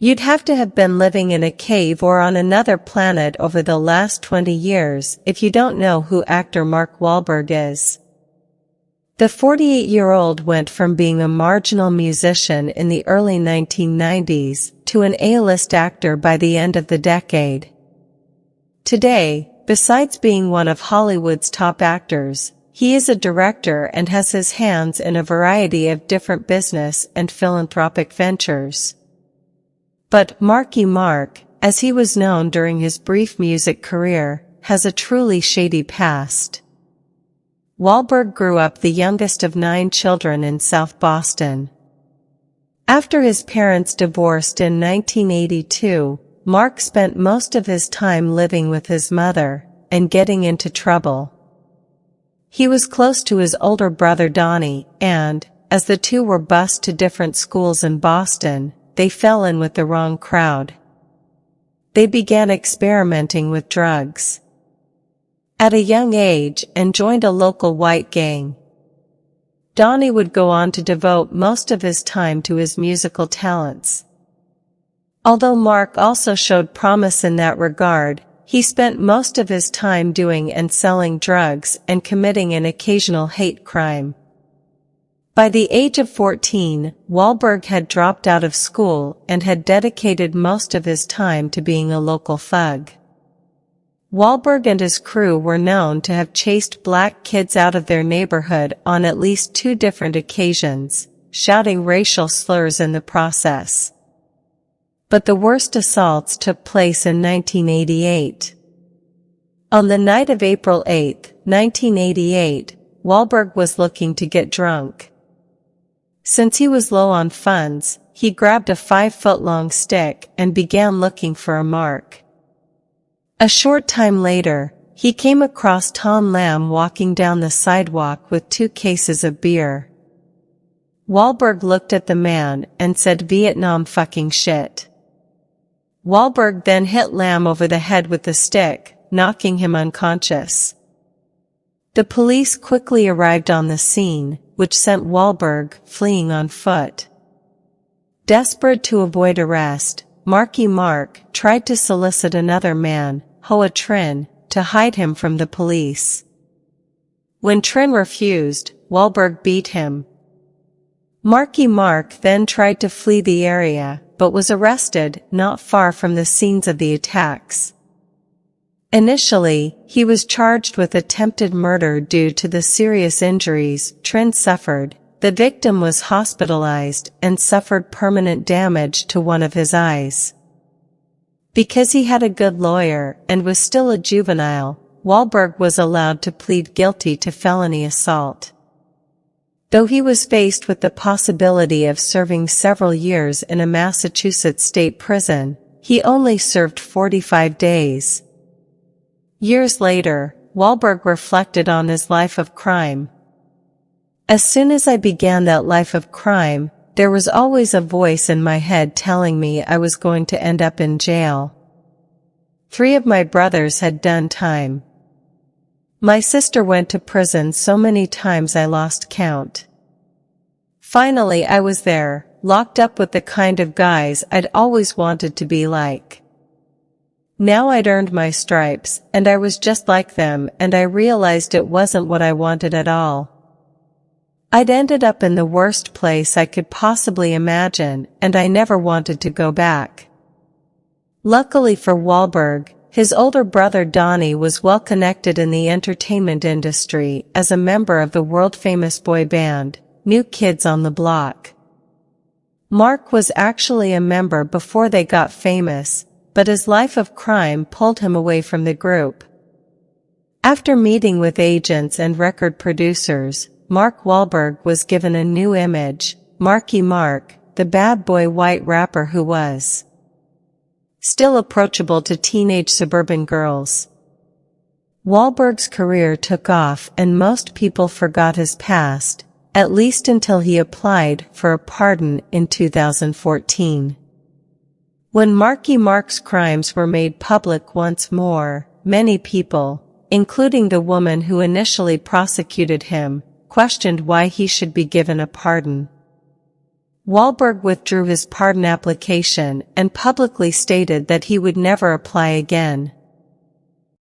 You'd have to have been living in a cave or on another planet over the last 20 years if you don't know who actor Mark Wahlberg is. The 48-year-old went from being a marginal musician in the early 1990s to an A-list actor by the end of the decade. Today, besides being one of Hollywood's top actors, he is a director and has his hands in a variety of different business and philanthropic ventures. But Marky Mark, as he was known during his brief music career, has a truly shady past. Wahlberg grew up the youngest of 9 children in South Boston. After his parents divorced in 1982, Mark spent most of his time living with his mother and getting into trouble. He was close to his older brother Donnie, and, as the two were bused to different schools in Boston, they fell in with the wrong crowd. They began experimenting with drugs at a young age and joined a local white gang. Donnie would go on to devote most of his time to his musical talents. Although Mark also showed promise in that regard, he spent most of his time doing and selling drugs and committing an occasional hate crime. By the age of 14, Wahlberg had dropped out of school and had dedicated most of his time to being a local thug. Wahlberg and his crew were known to have chased black kids out of their neighborhood on at least 2 different occasions, shouting racial slurs in the process. But the worst assaults took place in 1988. On the night of April 8, 1988, Wahlberg was looking to get drunk. Since he was low on funds, he grabbed a 5-foot-long stick and began looking for a mark. A short time later, he came across Tom Lamb walking down the sidewalk with 2 cases of beer. Wahlberg looked at the man and said, "Vietnam fucking shit." Wahlberg then hit Lamb over the head with the stick, knocking him unconscious. The police quickly arrived on the scene, which sent Wahlberg fleeing on foot. Desperate to avoid arrest, Marky Mark tried to solicit another man, Hoa Trin, to hide him from the police. When Trin refused, Wahlberg beat him. Marky Mark then tried to flee the area, but was arrested not far from the scenes of the attacks. Initially, he was charged with attempted murder due to the serious injuries Trin suffered. The victim was hospitalized and suffered permanent damage to one of his eyes. Because he had a good lawyer and was still a juvenile, Wahlberg was allowed to plead guilty to felony assault. Though he was faced with the possibility of serving several years in a Massachusetts state prison, he only served 45 days. Years later, Wahlberg reflected on his life of crime. "As soon as I began that life of crime, there was always a voice in my head telling me I was going to end up in jail. 3 of my brothers had done time. My sister went to prison so many times I lost count. Finally I was there, locked up with the kind of guys I'd always wanted to be like. Now I'd earned my stripes, and I was just like them, and I realized it wasn't what I wanted at all. I'd ended up in the worst place I could possibly imagine, and I never wanted to go back." Luckily for Wahlberg, his older brother Donnie was well connected in the entertainment industry as a member of the world-famous boy band, New Kids on the Block. Mark was actually a member before they got famous, but his life of crime pulled him away from the group. After meeting with agents and record producers, Mark Wahlberg was given a new image, Marky Mark, the bad boy white rapper who was still approachable to teenage suburban girls. Wahlberg's career took off and most people forgot his past, at least until he applied for a pardon in 2014. When Marky Mark's crimes were made public once more, many people, including the woman who initially prosecuted him, questioned why he should be given a pardon. Wahlberg withdrew his pardon application and publicly stated that he would never apply again.